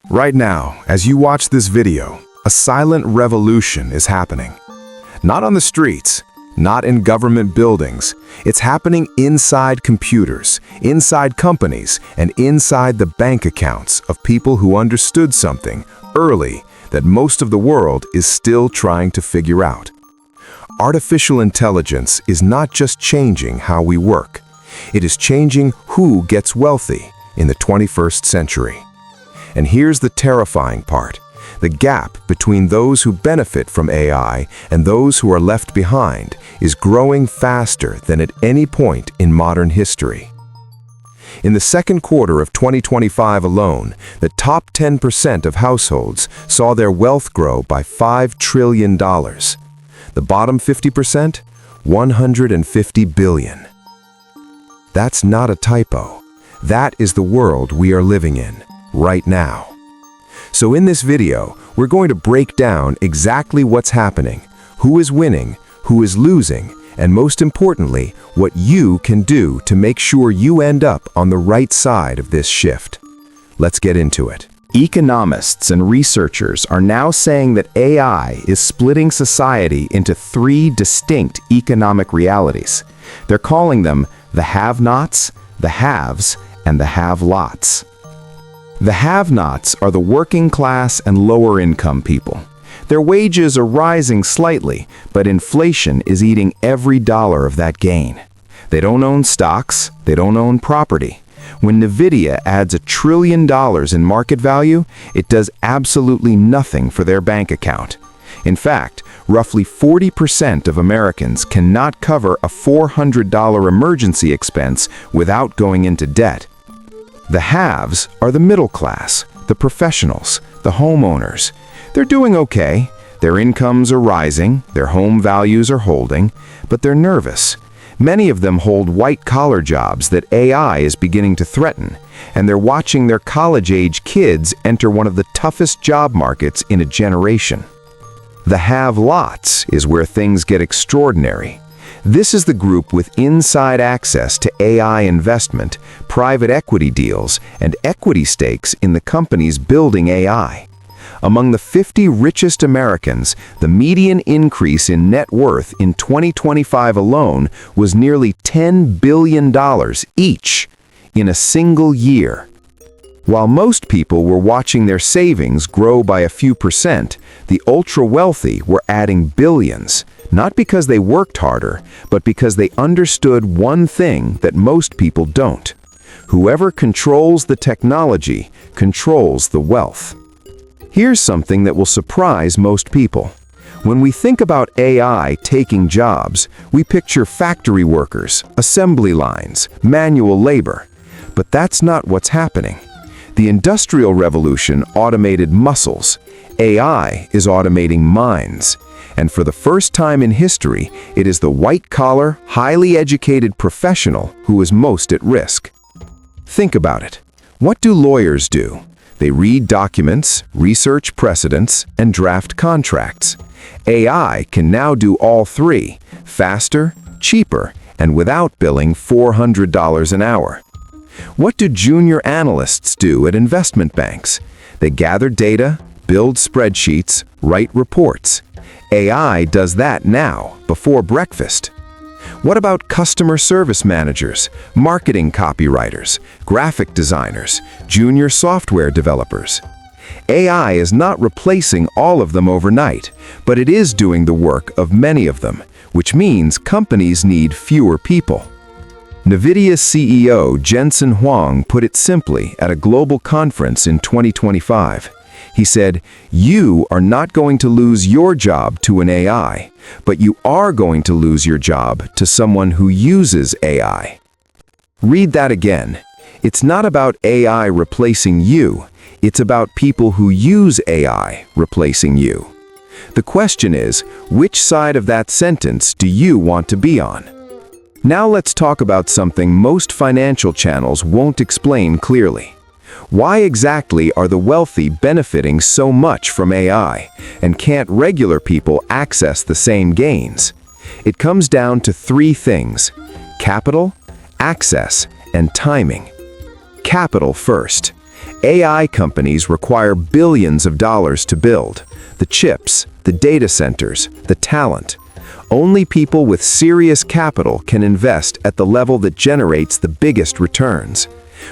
Right now, as you watch this video, a silent revolution is happening. Not on the streets, not in government buildings. It's happening inside computers, inside companies, and inside the bank accounts of people who understood something early that most of the world is still trying to figure out. Artificial intelligence is not just changing how we work. It is changing who gets wealthy in the 21st century. And here's the terrifying part. The gap between those who benefit from AI and those who are left behind is growing faster than at any point in modern history. In the second quarter of 2025 alone, the top 10% of households saw their wealth grow by $5 trillion. The bottom 50%, $150 billion. That's not a typo. That is the world we are living in right now. So in this video, we're going to break down exactly what's happening, who is winning, who is losing, and most importantly, what you can do to make sure you end up on the right side of this shift. Let's get into it. Economists and researchers are now saying that AI is splitting society into three distinct economic realities. They're calling them the have-nots, the haves, and the have-lots. The have-nots are the working class and lower income people. Their wages are rising slightly, but inflation is eating every dollar of that gain. They don't own stocks, they don't own property. When Nvidia adds $1 trillion in market value, it does absolutely nothing for their bank account. In fact, roughly 40% of Americans cannot cover a $400 emergency expense without going into debt. The haves are the middle class, the professionals, the homeowners. They're doing okay. Their incomes are rising, their home values are holding, but they're nervous. Many of them hold white-collar jobs that AI is beginning to threaten, and they're watching their college-age kids enter one of the toughest job markets in a generation. The have-lots is where things get extraordinary. This is the group with inside access to AI investment, private equity deals, and equity stakes in the companies building AI. Among the 50 richest Americans, the median increase in net worth in 2025 alone was nearly $10 billion each in a single year. While most people were watching their savings grow by a few percent, the ultra-wealthy were adding billions, not because they worked harder, but because they understood one thing that most people don't. Whoever controls the technology controls the wealth. Here's something that will surprise most people. When we think about AI taking jobs, we picture factory workers, assembly lines, manual labor. But that's not what's happening. The Industrial Revolution automated muscles. AI is automating minds. And for the first time in history, it is the white-collar, highly educated professional who is most at risk. Think about it. What do lawyers do? They read documents, research precedents, and draft contracts. AI can now do all three, faster, cheaper, and without billing $400 an hour. What do junior analysts do at investment banks? They gather data, build spreadsheets, write reports. AI does that now, before breakfast. What about customer service managers, marketing copywriters, graphic designers, junior software developers? AI is not replacing all of them overnight, but it is doing the work of many of them, which means companies need fewer people. NVIDIA's CEO Jensen Huang put it simply at a global conference in 2025. He said, "You are not going to lose your job to an AI, but you are going to lose your job to someone who uses AI." Read that again. It's not about AI replacing you. It's about people who use AI replacing you. The question is, which side of that sentence do you want to be on? Now let's talk about something most financial channels won't explain clearly. Why exactly are the wealthy benefiting so much from AI, and can't regular people access the same gains? It comes down to three things: capital, access, and timing. Capital first. AI companies require billions of dollars to build. The chips, the data centers, the talent. Only people with serious capital can invest at the level that generates the biggest returns.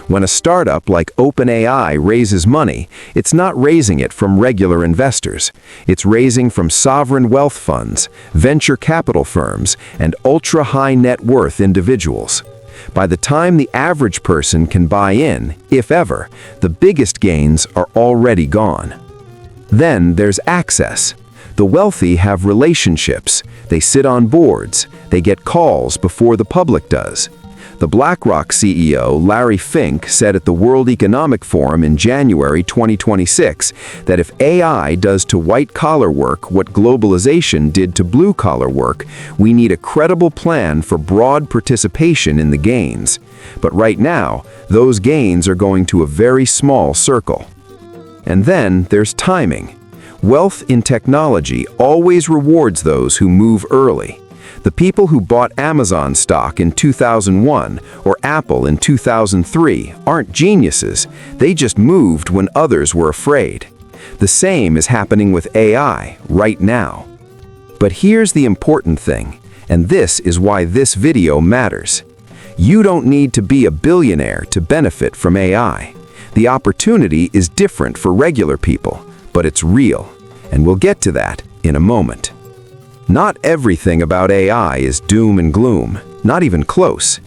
When a startup like OpenAI raises money, it's not raising it from regular investors. It's raising from sovereign wealth funds, venture capital firms, and ultra-high net worth individuals. By the time the average person can buy in, if ever, the biggest gains are already gone. Then there's access. The wealthy have relationships. They sit on boards. They get calls before the public does. The BlackRock CEO, Larry Fink, said at the World Economic Forum in January 2026 that if AI does to white-collar work what globalization did to blue-collar work, we need a credible plan for broad participation in the gains. But right now, those gains are going to a very small circle. And then there's timing. Wealth in technology always rewards those who move early. The people who bought Amazon stock in 2001 or Apple in 2003 aren't geniuses, they just moved when others were afraid. The same is happening with AI right now. But here's the important thing, and this is why this video matters. You don't need to be a billionaire to benefit from AI. The opportunity is different for regular people, but it's real, and we'll get to that in a moment. Not everything about AI is doom and gloom, not even close.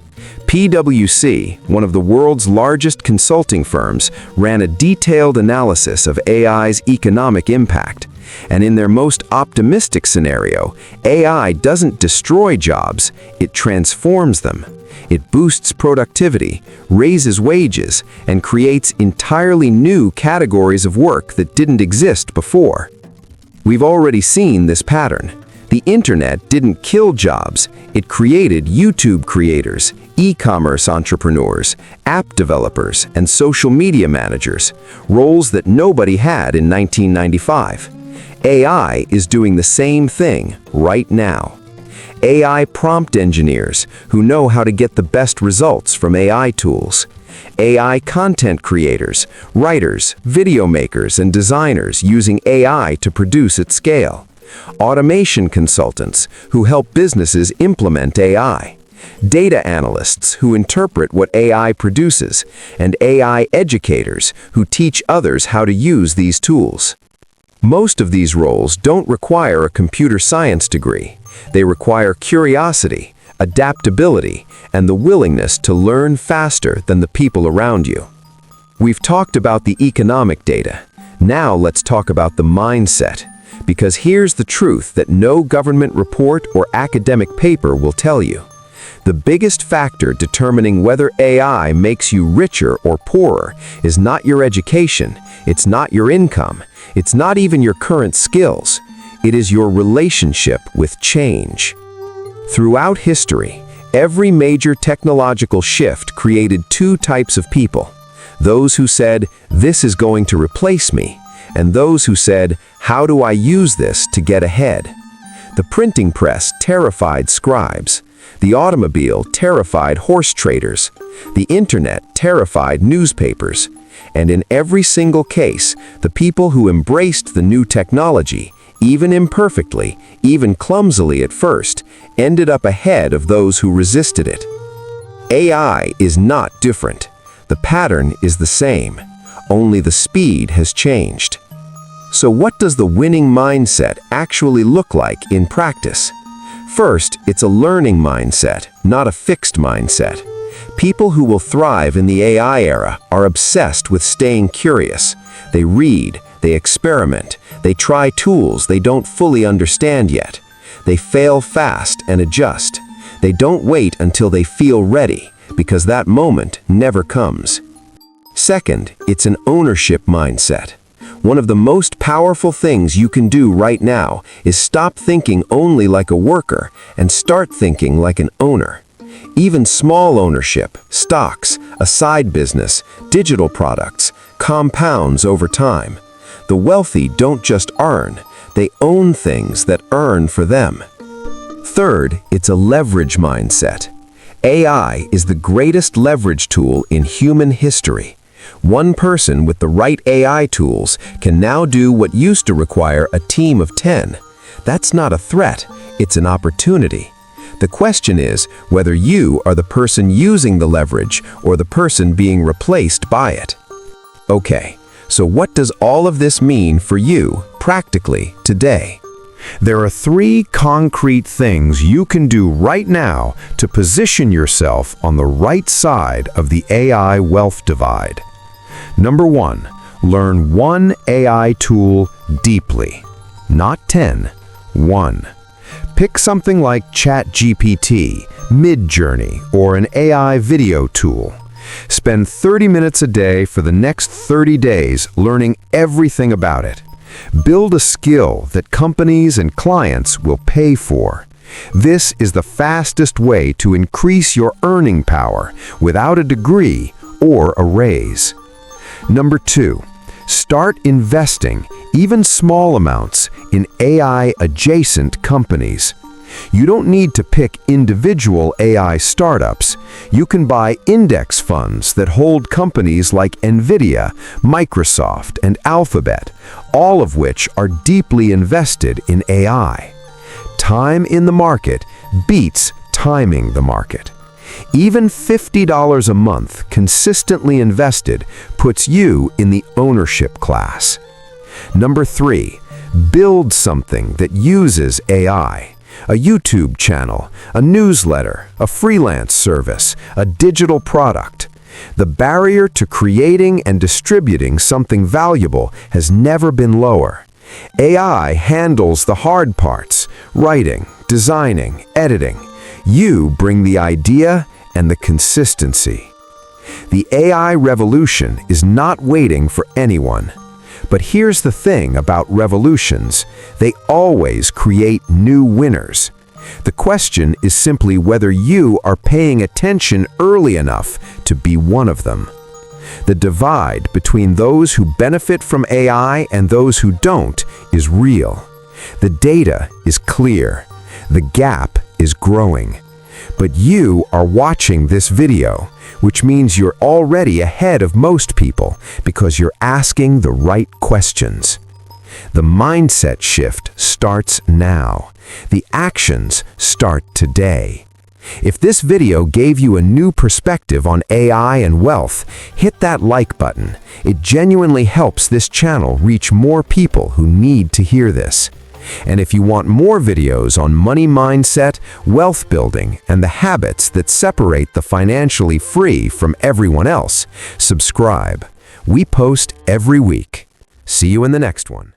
PwC, one of the world's largest consulting firms, ran a detailed analysis of AI's economic impact. And in their most optimistic scenario, AI doesn't destroy jobs, it transforms them. It boosts productivity, raises wages, and creates entirely new categories of work that didn't exist before. We've already seen this pattern. The internet didn't kill jobs, it created YouTube creators, e-commerce entrepreneurs, app developers, and social media managers, roles that nobody had in 1995. AI is doing the same thing right now. AI prompt engineers who know how to get the best results from AI tools. AI content creators, writers, video makers, and designers using AI to produce at scale. Automation consultants who help businesses implement AI. Data analysts who interpret what AI produces, and AI educators who teach others how to use these tools. Most of these roles don't require a computer science degree. They require curiosity, adaptability, and the willingness to learn faster than the people around you. We've talked about the economic data. Now let's talk about the mindset. Because here's the truth that no government report or academic paper will tell you. The biggest factor determining whether AI makes you richer or poorer is not your education, it's not your income, it's not even your current skills. It is your relationship with change. Throughout history, every major technological shift created two types of people. Those who said, "This is going to replace me," and those who said, "How do I use this to get ahead?" The printing press terrified scribes. The automobile terrified horse traders. The internet terrified newspapers. And in every single case, the people who embraced the new technology, even imperfectly, even clumsily at first, ended up ahead of those who resisted it. AI is not different. The pattern is the same. Only the speed has changed. So what does the winning mindset actually look like in practice? First, it's a learning mindset, not a fixed mindset. People who will thrive in the AI era are obsessed with staying curious. They read, they experiment, they try tools they don't fully understand yet. They fail fast and adjust. They don't wait until they feel ready, because that moment never comes. Second, it's an ownership mindset. One of the most powerful things you can do right now is stop thinking only like a worker and start thinking like an owner. Even small ownership, stocks, a side business, digital products, compounds over time. The wealthy don't just earn, they own things that earn for them. Third, it's a leverage mindset. AI is the greatest leverage tool in human history. One person with the right AI tools can now do what used to require a team of 10. That's not a threat, it's an opportunity. The question is whether you are the person using the leverage or the person being replaced by it. Okay, so what does all of this mean for you, practically, today? There are 3 concrete things you can do right now to position yourself on the right side of the AI wealth divide. Number 1, learn one AI tool deeply. Not 10, 1. Pick something like ChatGPT, Midjourney, or an AI video tool. Spend 30 minutes a day for the next 30 days learning everything about it. Build a skill that companies and clients will pay for. This is the fastest way to increase your earning power without a degree or a raise. Number 2, start investing, even small amounts, in AI-adjacent companies. You don't need to pick individual AI startups. You can buy index funds that hold companies like NVIDIA, Microsoft, and Alphabet, all of which are deeply invested in AI. Time in the market beats timing the market. Even $50 a month consistently invested puts you in the ownership class. Number 3, build something that uses AI. A YouTube channel, a newsletter, a freelance service, a digital product. The barrier to creating and distributing something valuable has never been lower. AI handles the hard parts, writing, designing, editing. You bring the idea and the consistency. The AI revolution is not waiting for anyone. But here's the thing about revolutions: they always create new winners. The question is simply whether you are paying attention early enough to be one of them. The divide between those who benefit from AI and those who don't is real. The data is clear. The gap is growing. But you are watching this video, which means you're already ahead of most people because you're asking the right questions. The mindset shift starts now. The actions start today. If this video gave you a new perspective on AI and wealth, hit that like button. It genuinely helps this channel reach more people who need to hear this. And if you want more videos on money mindset, wealth building, and the habits that separate the financially free from everyone else, subscribe. We post every week. See you in the next one.